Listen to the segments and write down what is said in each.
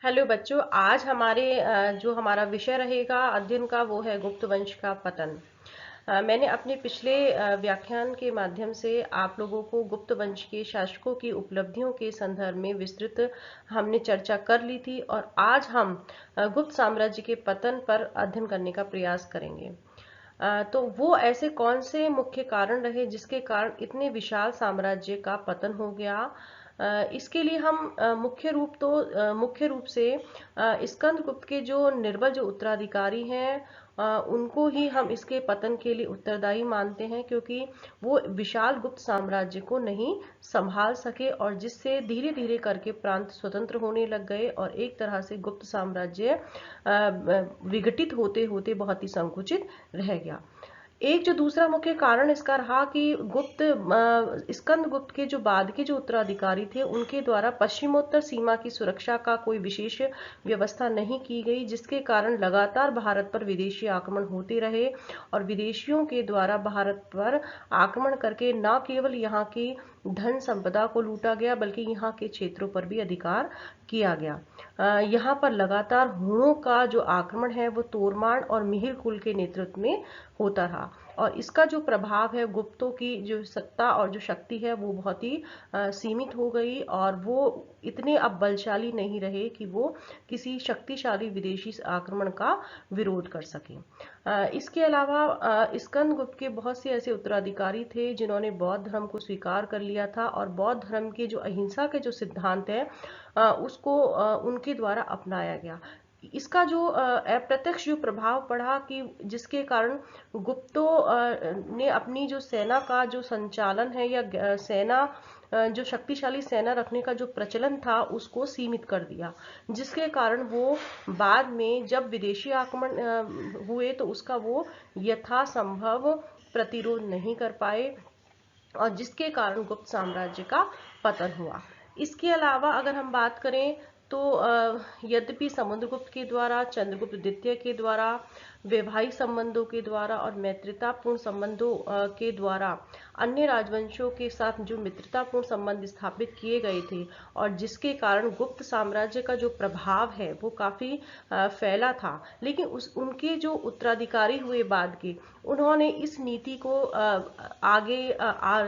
Hello बच्चों, आज जो हमारा विषय रहेगा अध्ययन का वो है गुप्त वंश का पतन। मैंने अपने पिछले व्याख्यान के माध्यम से आप लोगों को गुप्त वंश के शासकों की उपलब्धियों के संदर्भ में विस्तृत हमने चर्चा कर ली थी और आज हम गुप्त साम्राज्य के पतन पर अध्ययन करने का प्रयास करेंगे। तो वो ऐसे कौन से मुख्य कारण रहे जिसके कारण इतने विशाल साम्राज्य का पतन हो गया। इसके लिए हम मुख्य रूप से स्कंदगुप्त के जो निर्बल जो उत्तराधिकारी हैं उनको ही हम इसके पतन के लिए उत्तरदायी मानते हैं, क्योंकि वो विशाल गुप्त साम्राज्य को नहीं संभाल सके और जिससे धीरे धीरे करके प्रांत स्वतंत्र होने लग गए और एक तरह से गुप्त साम्राज्य विघटित होते होते बहुत ही संकुचित रह गया। एक जो दूसरा मुख्य कारण इसका रहा कि स्कंदगुप्त के जो बाद के जो उत्तराधिकारी थे उनके द्वारा पश्चिमोत्तर सीमा की सुरक्षा का कोई विशेष व्यवस्था नहीं की गई, जिसके कारण लगातार भारत पर विदेशी आक्रमण होते रहे और विदेशियों के द्वारा भारत पर आक्रमण करके न केवल यहाँ की धन संपदा को लूटा गया बल्कि यहाँ के क्षेत्रों पर भी अधिकार किया गया। यहाँ पर लगातार हुणों का जो आक्रमण है वो तोरमान और मिहिर कुल के नेतृत्व में होता रहा और इसका जो प्रभाव है गुप्तों की जो सत्ता और जो शक्ति है वो बहुत ही सीमित हो गई और वो इतने अब बलशाली नहीं रहे कि वो किसी शक्तिशाली विदेशी आक्रमण का विरोध कर सके। इसके अलावा स्कंदगुप्त के बहुत से ऐसे उत्तराधिकारी थे जिन्होंने बौद्ध धर्म को स्वीकार कर लिया था और बौद्ध धर्म के जो अहिंसा के जो सिद्धांत है उसको उनके द्वारा अपनाया गया। इसका जो अप्रत्यक्ष जो प्रभाव पड़ा कि जिसके कारण गुप्तों ने अपनी जो सेना का जो संचालन है या सेना जो शक्तिशाली सेना रखने का जो प्रचलन था उसको सीमित कर दिया, जिसके कारण वो बाद में जब विदेशी आक्रमण हुए तो उसका वो यथासंभव प्रतिरोध नहीं कर पाए और जिसके कारण गुप्त साम्राज्य का पतन हुआ। इसके अलावा अगर हम बात करें तो यद्यपि समुद्रगुप्त के द्वारा, चंद्रगुप्त द्वितीय के द्वारा, वैवाहिक संबंधों के द्वारा और मैत्रीतापूर्ण संबंधों के द्वारा अन्य राजवंशों के साथ जो मित्रतापूर्ण संबंध स्थापित किए गए थे और जिसके कारण गुप्त साम्राज्य का जो प्रभाव है वो काफी फैला था, लेकिन उनके जो उत्तराधिकारी हुए बाद के उन्होंने इस नीति को आगे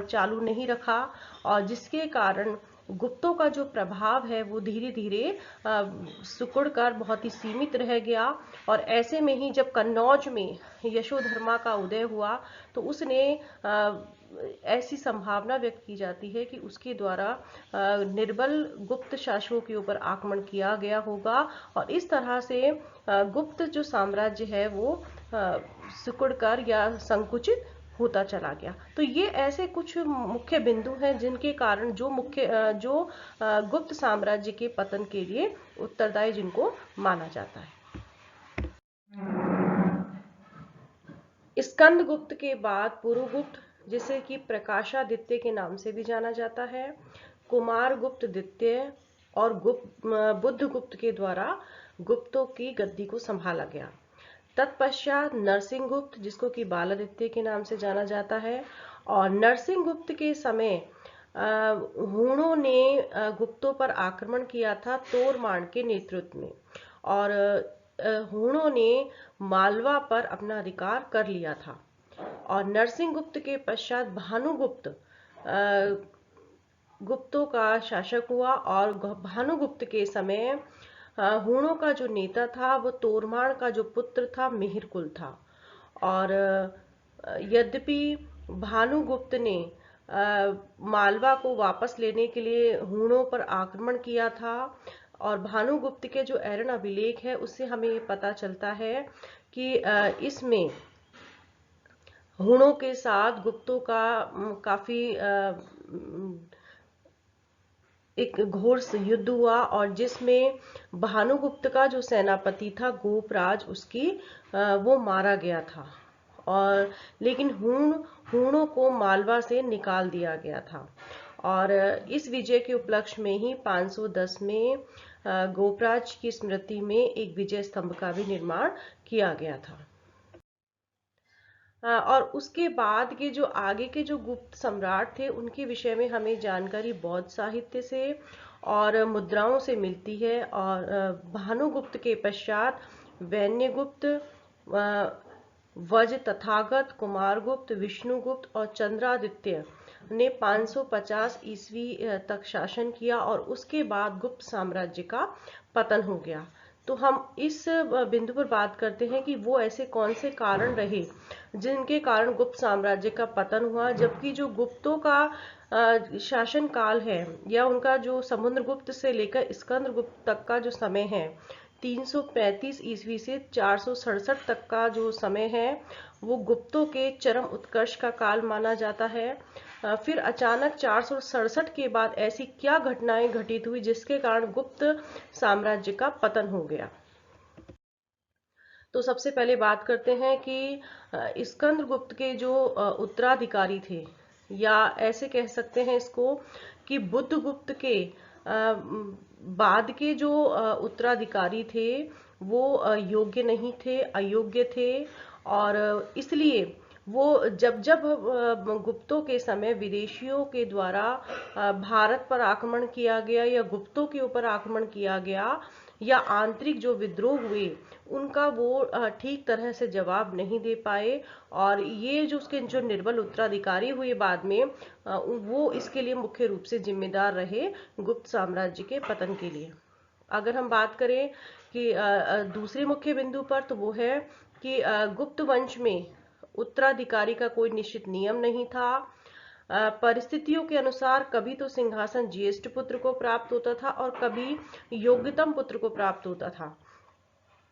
चालू नहीं रखा और जिसके कारण गुप्तों का जो प्रभाव है वो धीरे धीरे सिकुड़ कर बहुत ही सीमित रह गया और ऐसे में ही जब कन्नौज में यशोधर्मा का उदय हुआ तो उसने ऐसी संभावना व्यक्त की जाती है कि उसके द्वारा निर्बल गुप्त शासकों के ऊपर आक्रमण किया गया होगा और इस तरह से गुप्त जो साम्राज्य है वो सिकुड़कर या संकुचित होता चला गया। तो ये ऐसे कुछ मुख्य बिंदु हैं जिनके कारण जो गुप्त साम्राज्य के पतन के लिए उत्तरदायी जिनको माना जाता है। स्कंदगुप्त के बाद पुरुगुप्त, जिसे कि प्रकाशादित्य के नाम से भी जाना जाता है, कुमारगुप्त द्वितीय और बुद्धगुप्त के द्वारा गुप्तों की गद्दी को संभाला गया। तत्पश्चात नरसिंहगुप्त, जिसको कि बालादित्य के नाम से जाना जाता है, और नरसिंहगुप्त के समय हुणों ने गुप्तों पर आक्रमण किया था तोरमान के नेतृत्व में और हुणों ने मालवा पर अपना अधिकार कर लिया था और नरसिंहगुप्त के पश्चात भानुगुप्त गुप्तों का शासक हुआ और भानुगुप्त के समय हुणों का जो नेता था वो तोरमान का जो पुत्र था मिहिरकुल था और यद्यपि भानुगुप्त ने मालवा को वापस लेने के लिए हुणों पर आक्रमण किया था और भानुगुप्त के जो ऐरण अभिलेख है उससे हमें ये पता चलता है कि इसमें हुणों के साथ गुप्तों का काफी एक घोर युद्ध हुआ और जिसमें भानुगुप्त का जो सेनापति था गोपराज उसकी वो मारा गया था और लेकिन हुणों को मालवा से निकाल दिया गया था और इस विजय के उपलक्ष्य में ही 510 में गोपराज की स्मृति में एक विजय स्तंभ का भी निर्माण किया गया था। और उसके बाद के जो आगे के जो गुप्त सम्राट थे उनके विषय में हमें जानकारी बौद्ध साहित्य से और मुद्राओं से मिलती है। और भानुगुप्त के पश्चात वैन्यगुप्त, वज्र, तथागत, कुमारगुप्त, विष्णुगुप्त और चंद्रादित्य ने 550 ईस्वी तक शासन किया और उसके बाद गुप्त साम्राज्य का पतन हो गया। तो हम इस बिंदु पर बात करते हैं कि वो ऐसे कौन से कारण रहे जिनके कारण गुप्त साम्राज्य का पतन हुआ, जबकि जो गुप्तों का शासन काल है या उनका जो समुद्रगुप्त से लेकर स्कंदगुप्त तक का जो समय है, 335 ईस्वी से 467 तक का जो समय है, वो गुप्तों के चरम उत्कर्ष का काल माना जाता है। फिर अचानक 467 के बाद ऐसी क्या घटनाएं घटित हुई जिसके कारण गुप्त साम्राज्य का पतन हो गया। तो सबसे पहले बात करते हैं कि स्कंदगुप्त के जो उत्तराधिकारी थे, या ऐसे कह सकते हैं इसको कि बुद्धगुप्त के बाद के जो उत्तराधिकारी थे वो योग्य नहीं थे, अयोग्य थे। और इसलिए वो जब जब गुप्तों के समय विदेशियों के द्वारा भारत पर आक्रमण किया गया या गुप्तों के ऊपर आक्रमण किया गया या आंतरिक जो विद्रोह हुए, उनका वो ठीक तरह से जवाब नहीं दे पाए। और ये जो उसके जो निर्बल उत्तराधिकारी हुए बाद में, वो इसके लिए मुख्य रूप से जिम्मेदार रहे गुप्त साम्राज्य के पतन के लिए। अगर हम बात करें कि दूसरे मुख्य बिंदु पर, तो वो है कि गुप्त वंश में उत्तराधिकारी का कोई निश्चित नियम नहीं था। परिस्थितियों के अनुसार कभी तो सिंहासन ज्येष्ठ पुत्र को प्राप्त होता था और कभी योग्यतम पुत्र को प्राप्त होता था।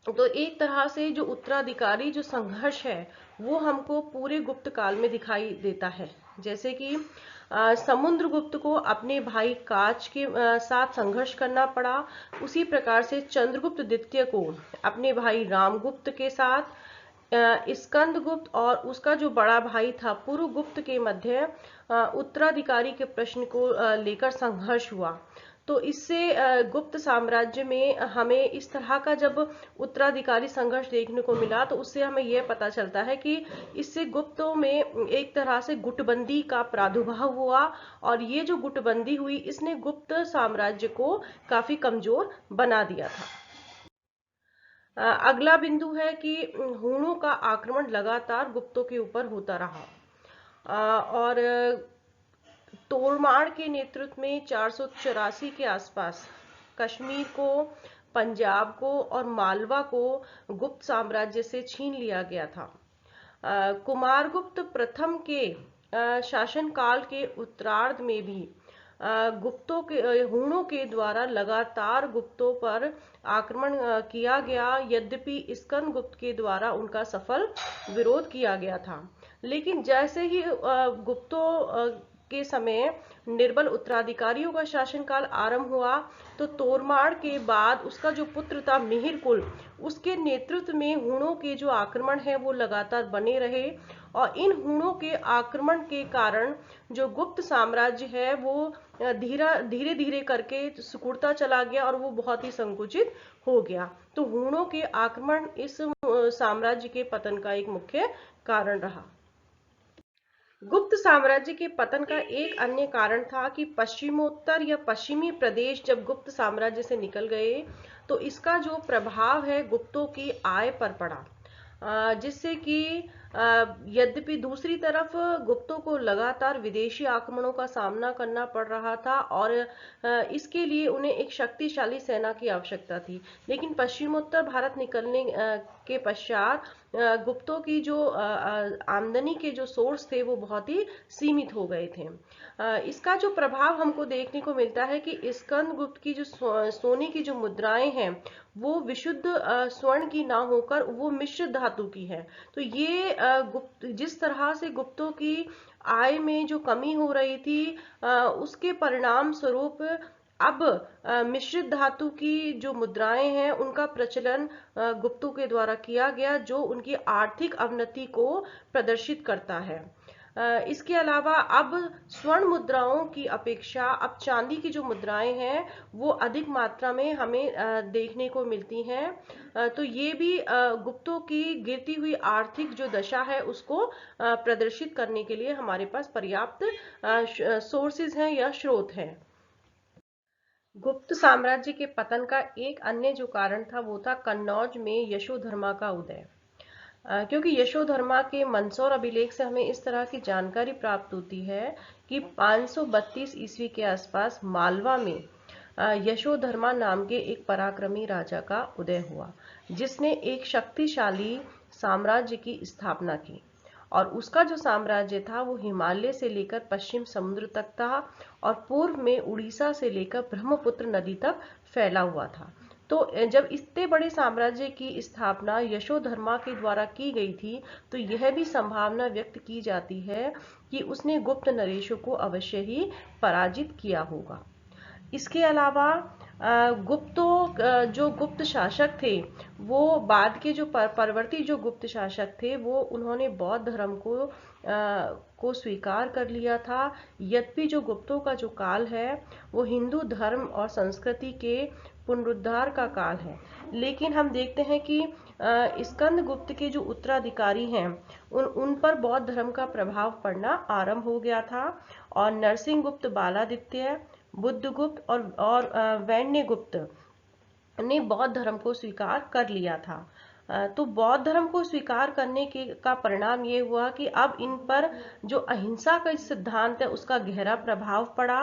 तो एक तरह से जो उत्तराधिकारी जो संघर्ष है वो हमको पूरे गुप्त काल में दिखाई देता है। जैसे कि समुद्रगुप्त को अपने भाई काच के साथ संघर्ष करना पड़ा, उसी प्रकार से चंद्रगुप्त द्वितीय को अपने भाई रामगुप्त के साथ, स्कंदगुप्त और उसका जो बड़ा भाई था पुरुगुप्त के मध्य उत्तराधिकारी के प्रश्न को लेकर संघर्ष हुआ। तो इससे गुप्त साम्राज्य में हमें इस तरह का जब उत्तराधिकारी संघर्ष देखने को मिला, तो उससे हमें यह पता चलता है कि इससे गुप्तों में एक तरह से गुटबंदी का प्रादुर्भाव हुआ। और ये जो गुटबंदी हुई, इसने गुप्त साम्राज्य को काफी कमजोर बना दिया था। अगला बिंदु है कि हूणों का आक्रमण लगातार गुप्तों के ऊपर होता रहा। और तोड़माड़ के नेतृत्व में 484 के आसपास कश्मीर को, पंजाब को और मालवा को गुप्त साम्राज्य से छीन लिया गया था। कुमारगुप्त प्रथम के शासनकाल के उत्तरार्ध में भी गुप्तों के हूणों के द्वारा लगातार गुप्तों पर आक्रमण किया गया, यद्यपि स्कंदगुप्त के द्वारा उनका सफल विरोध किया गया था। लेकिन जैसे ही गुप्तों के समय निर्बल उत्तराधिकारियों का शासनकाल आरंभ हुआ, तो तोड़माड़ के बाद उसका जो पुत्र था मिहिरकुल, उसके नेतृत्व में हूणों के जो आक्रमण है वो लगातार बने रहे। और इन हूणों के आक्रमण के कारण जो गुप्त साम्राज्य है वो धीरे धीरे करके सिकुड़ता चला गया और वो बहुत ही संकुचित हो गया। तो हूणों के आक्रमण इस साम्राज्य के पतन का एक मुख्य कारण रहा। गुप्त साम्राज्य के पतन का एक अन्य कारण था कि पश्चिमोत्तर या पश्चिमी प्रदेश जब गुप्त साम्राज्य से निकल गए, तो इसका जो प्रभाव है गुप्तों की आय पर पड़ा, जिससे कि यद्यपि दूसरी तरफ गुप्तों को लगातार विदेशी आक्रमणों का सामना करना पड़ रहा था और इसके लिए उन्हें एक शक्तिशाली सेना की आवश्यकता थी। लेकिन पश्चिमोत्तर भारत निकलने के पश्चात गुप्तों की जो आमदनी के जो सोर्स थे वो बहुत ही सीमित हो गए थे। इसका जो प्रभाव हमको देखने को मिलता है कि स्कंदगुप्त की जो सोने की जो मुद्राएं हैं वो विशुद्ध स्वर्ण की ना होकर वो मिश्र धातु की है। तो ये गुप्त जिस तरह से गुप्तों की आय में जो कमी हो रही थी, उसके परिणाम स्वरूप अब मिश्रित धातु की जो मुद्राएं हैं उनका प्रचलन गुप्तों के द्वारा किया गया, जो उनकी आर्थिक अवनति को प्रदर्शित करता है। इसके अलावा अब स्वर्ण मुद्राओं की अपेक्षा अब चांदी की जो मुद्राएं हैं वो अधिक मात्रा में हमें देखने को मिलती हैं। तो ये भी गुप्तों की गिरती हुई आर्थिक जो दशा है उसको प्रदर्शित करने के लिए हमारे पास पर्याप्त सोर्सेज हैं या स्रोत हैं। गुप्त साम्राज्य के पतन का एक अन्य जो कारण था वो था कन्नौज में यशोधर्मा का उदय। क्योंकि यशोधर्मा के मंदसौर अभिलेख से हमें इस तरह की जानकारी प्राप्त होती है कि 532 ईस्वी के आसपास मालवा में यशोधर्मा नाम के एक पराक्रमी राजा का उदय हुआ, जिसने एक शक्तिशाली साम्राज्य की स्थापना की। और उसका जो साम्राज्य था वो हिमालय से लेकर पश्चिम समुद्र तक था और पूर्व में उड़ीसा से लेकर ब्रह्मपुत्र नदी तक फैला हुआ था। तो जब इतने बड़े साम्राज्य की स्थापना यशोधर्मा के द्वारा की गई थी, तो यह भी संभावना व्यक्त की जाती है कि उसने गुप्त नरेशों को अवश्य ही पराजित किया होगा। इसके अलावा जो गुप्त शासक थे वो बाद के जो परवर्ती जो गुप्त शासक थे वो उन्होंने बौद्ध धर्म को स्वीकार कर लिया था। यद्यपि जो गुप्तों का जो काल है वो हिंदू धर्म और संस्कृति के पुनरुद्धार का काल है, लेकिन हम देखते हैं कि स्कंदगुप्त के जो उत्तराधिकारी हैं उन पर बौद्ध धर्म का प्रभाव पड़ना आरंभ हो गया था और नरसिंहगुप्त बालादित्य, बुद्धगुप्त और वैन्यगुप्त ने बौद्ध धर्म को स्वीकार कर लिया था। तो बौद्ध धर्म को स्वीकार करने के का परिणाम ये हुआ कि अब इन पर जो अहिंसा का सिद्धांत है उसका गहरा प्रभाव पड़ा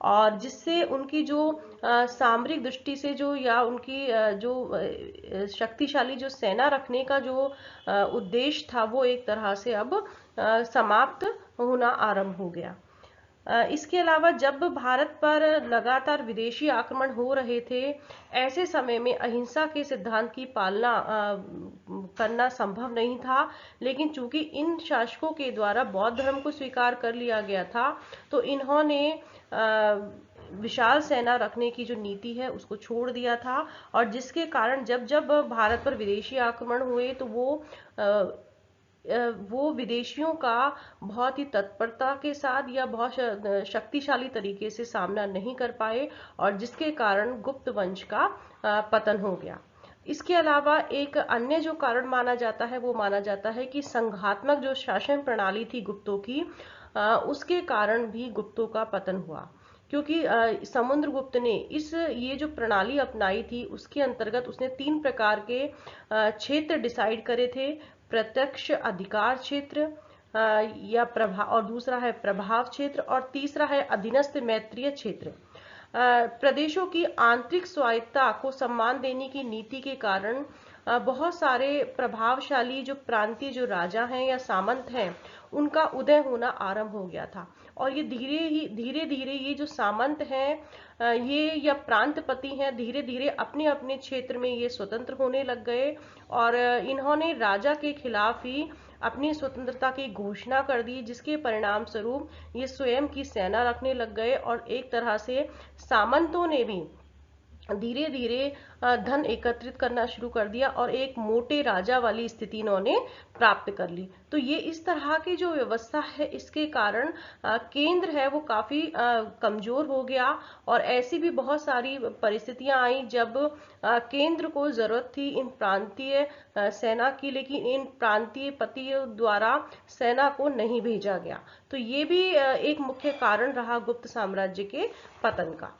और जिससे उनकी जो सामरिक दृष्टि से जो या उनकी जो शक्तिशाली जो सेना रखने का जो उद्देश्य था वो एक तरह से अब समाप्त होना आरंभ हो गया। इसके अलावा जब भारत पर लगातार विदेशी आक्रमण हो रहे थे, ऐसे समय में अहिंसा के सिद्धांत की पालना करना संभव नहीं था, लेकिन चूंकि इन शासकों के द्वारा बौद्ध धर्म को स्वीकार कर लिया गया था, तो इन्होंने विशाल सेना रखने की जो नीति है उसको छोड़ दिया था और जिसके कारण जब जब भारत पर विदेशी आक्रमण हुए तो वो विदेशियों का बहुत ही तत्परता के साथ या बहुत शक्तिशाली तरीके से सामना नहीं कर पाए और जिसके कारण गुप्त वंश का पतन हो गया। इसके अलावा एक अन्य जो कारण माना जाता है वो माना जाता है कि संघात्मक जो शासन प्रणाली थी गुप्तों की, उसके कारण भी गुप्तों का पतन हुआ, क्योंकि समुद्रगुप्त ने ये जो प्रणाली अपनाई थी उसके अंतर्गत उसने 3 प्रकार के क्षेत्र डिसाइड करे थे। प्रत्यक्ष अधिकार क्षेत्र या प्रभाव, और दूसरा है प्रभाव क्षेत्र और तीसरा है अधीनस्थ मैत्रीय क्षेत्र। प्रदेशों की आंतरिक स्वायत्तता को सम्मान देने की नीति के कारण बहुत सारे प्रभावशाली जो प्रांतीय जो राजा हैं या सामंत हैं उनका उदय होना आरंभ हो गया था और ये धीरे धीरे ये जो सामंत हैं ये या प्रांतपति हैं धीरे धीरे अपने अपने क्षेत्र में ये स्वतंत्र होने लग गए और इन्होंने राजा के खिलाफ ही अपनी स्वतंत्रता की घोषणा कर दी, जिसके परिणाम स्वरूप ये स्वयं की सेना रखने लग गए और एक तरह से सामंतों ने भी धीरे धीरे धन एकत्रित करना शुरू कर दिया और एक मोटे राजा वाली स्थिति इन्होंने प्राप्त कर ली। तो ये इस तरह की जो व्यवस्था है इसके कारण केंद्र है वो काफी कमजोर हो गया और ऐसी भी बहुत सारी परिस्थितियां आई जब केंद्र को जरूरत थी इन प्रांतीय सेना की, लेकिन इन प्रांतीय पतियों द्वारा सेना को नहीं भेजा गया। तो ये भी एक मुख्य कारण रहा गुप्त साम्राज्य के पतन का।